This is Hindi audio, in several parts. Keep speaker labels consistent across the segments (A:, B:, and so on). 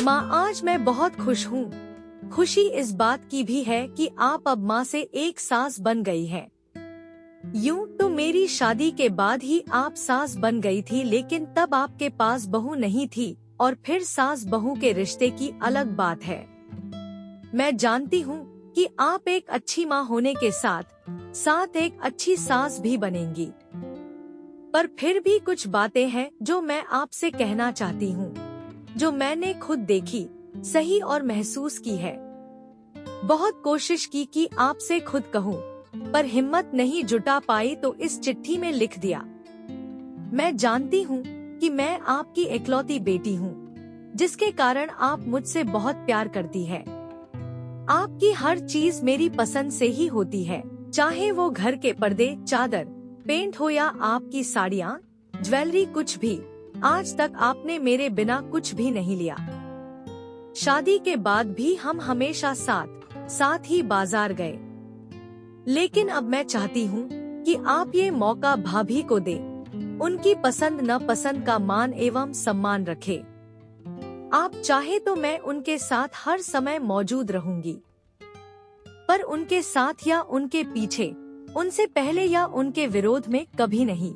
A: माँ, आज मैं बहुत खुश हूँ। खुशी इस बात की भी है कि आप अब माँ से एक सास बन गई हैं। यूँ तो मेरी शादी के बाद ही आप सास बन गई थी, लेकिन तब आपके पास बहू नहीं थी, और फिर सास बहू के रिश्ते की अलग बात है। मैं जानती हूँ कि आप एक अच्छी माँ होने के साथ साथ एक अच्छी सास भी बनेंगी, पर फिर भी कुछ बातें हैं जो मैं आपसे कहना चाहती हूँ, जो मैंने खुद देखी, सही और महसूस की है। बहुत कोशिश की कि आपसे खुद कहूँ, पर हिम्मत नहीं जुटा पाई तो इस चिट्ठी में लिख दिया। मैं जानती हूँ कि मैं आपकी इकलौती बेटी हूँ, जिसके कारण आप मुझसे बहुत प्यार करती है। आपकी हर चीज मेरी पसंद से ही होती है, चाहे वो घर के पर्दे, चादर, पेंट हो या आपकी साड़ियाँ, ज्वेलरी, कुछ भी। आज तक आपने मेरे बिना कुछ भी नहीं लिया। शादी के बाद भी हम हमेशा साथ ही बाजार गए। लेकिन अब मैं चाहती हूँ कि आप ये मौका भाभी को दे, उनकी पसंद न पसंद का मान एवं सम्मान रखे। आप चाहे तो मैं उनके साथ हर समय मौजूद रहूंगी, पर उनके साथ या उनके पीछे, उनसे पहले या उनके विरोध में कभी नहीं,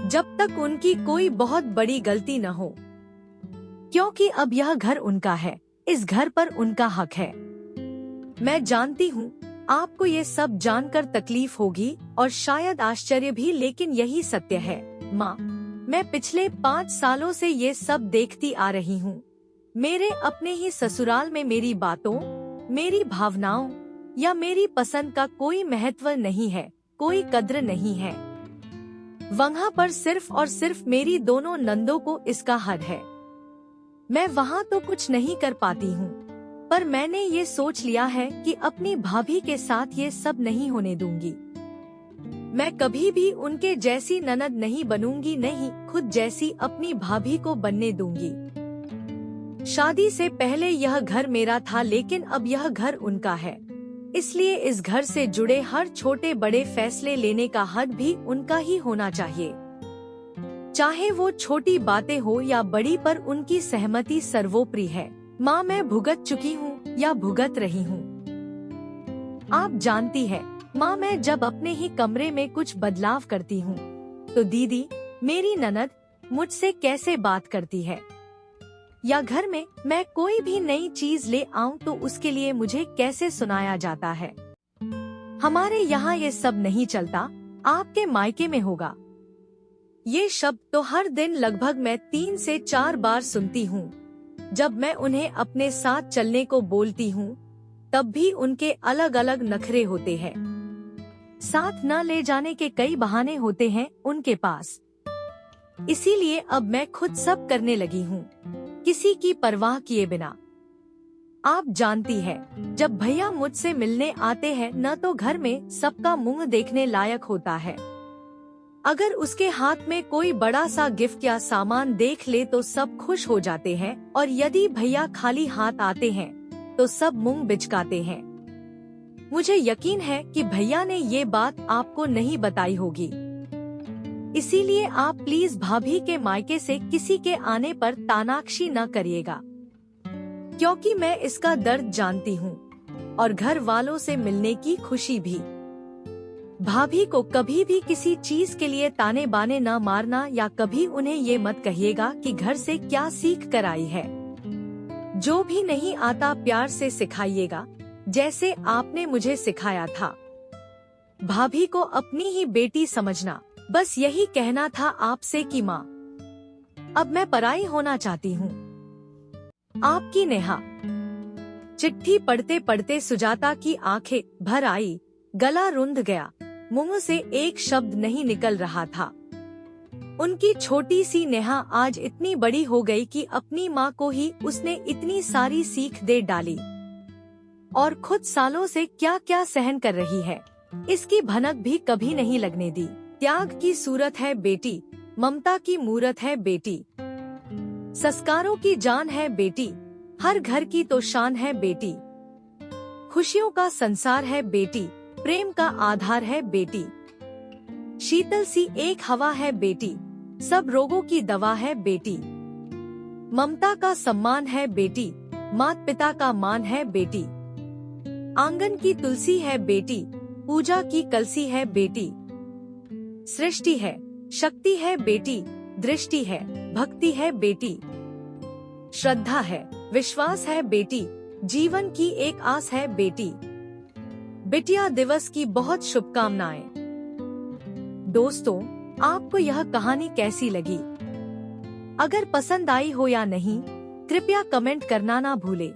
A: जब तक उनकी कोई बहुत बड़ी गलती न हो, क्योंकि अब यह घर उनका है, इस घर पर उनका हक है। मैं जानती हूँ आपको ये सब जानकर तकलीफ होगी और शायद आश्चर्य भी, लेकिन यही सत्य है। माँ, मैं पिछले 5 सालों से ये सब देखती आ रही हूँ। मेरे अपने ही ससुराल में मेरी बातों, मेरी भावनाओं या मेरी पसंद का कोई महत्व नहीं है, कोई कद्र नहीं है। वहाँ पर सिर्फ और सिर्फ मेरी दोनों नंदों को इसका हद है। मैं वहाँ तो कुछ नहीं कर पाती हूँ, पर मैंने ये सोच लिया है कि अपनी भाभी के साथ ये सब नहीं होने दूंगी। मैं कभी भी उनके जैसी ननद नहीं बनूंगी, नहीं, खुद जैसी अपनी भाभी को बनने दूंगी। शादी से पहले यह घर मेरा था, लेकिन अब यह घर उनका है, इसलिए इस घर से जुड़े हर छोटे बड़े फैसले लेने का हक भी उनका ही होना चाहिए। चाहे वो छोटी बातें हो या बड़ी, पर उनकी सहमति सर्वोपरि है। माँ, मैं भुगत चुकी हूँ या भुगत रही हूँ। आप जानती है माँ, मैं जब अपने ही कमरे में कुछ बदलाव करती हूँ तो दीदी, मेरी ननद, मुझसे कैसे बात करती है, या घर में मैं कोई भी नई चीज ले आऊं तो उसके लिए मुझे कैसे सुनाया जाता है। हमारे यहाँ ये सब नहीं चलता, आपके मायके में होगा। ये शब्द तो हर दिन लगभग मैं 3 से 4 बार सुनती हूँ। जब मैं उन्हें अपने साथ चलने को बोलती हूँ, तब भी उनके अलग अलग नखरे होते हैं। साथ न ले जाने के कई बहाने होते हैं उनके पास। इसीलिए अब मैं खुद सब करने लगी हूँ, किसी की परवाह किए बिना। आप जानती है, जब भैया मुझसे मिलने आते हैं न तो घर में सबका मुंह देखने लायक होता है। अगर उसके हाथ में कोई बड़ा सा गिफ्ट या सामान देख ले तो सब खुश हो जाते हैं, और यदि भैया खाली हाथ आते हैं तो सब मुंह बिचकाते हैं। मुझे यकीन है कि भैया ने ये बात आपको नहीं बताई होगी। इसीलिए आप प्लीज भाभी के मायके से किसी के आने पर तानाक्षी न करिएगा, क्योंकि मैं इसका दर्द जानती हूँ, और घर वालों से मिलने की खुशी भी। भाभी को कभी भी किसी चीज के लिए ताने बाने न मारना, या कभी उन्हें ये मत कहिएगा कि घर से क्या सीख कर आई है। जो भी नहीं आता प्यार से सिखाइएगा, जैसे आपने मुझे सिखाया था। भाभी को अपनी ही बेटी समझना, बस यही कहना था आपसे कि माँ, अब मैं पराई होना चाहती हूँ। आपकी नेहा। चिट्ठी पढ़ते पढ़ते सुजाता की आंखें भर आई, गला रुंध गया, मुंह से एक शब्द नहीं निकल रहा था। उनकी छोटी सी नेहा आज इतनी बड़ी हो गई कि अपनी माँ को ही उसने इतनी सारी सीख दे डाली, और खुद सालों से क्या क्या सहन कर रही है, इसकी भनक भी कभी नहीं लगने दी। त्याग की सूरत है बेटी, ममता की मूरत है बेटी, संस्कारों की जान है बेटी, हर घर की तो शान है बेटी, खुशियों का संसार है बेटी, प्रेम का आधार है बेटी, शीतल सी एक हवा है बेटी, सब रोगों की दवा है बेटी। ममता का सम्मान है बेटी, माता पिता का मान है बेटी। आंगन की तुलसी है बेटी, पूजा की कलसी है बेटी। सृष्टि है, शक्ति है बेटी, दृष्टि है, भक्ति है बेटी। श्रद्धा है, विश्वास है बेटी, जीवन की एक आस है बेटी। बिटिया दिवस की बहुत शुभकामनाएं। दोस्तों, आपको यह कहानी कैसी लगी? अगर पसंद आई हो या नहीं, कृपया कमेंट करना ना भूलें।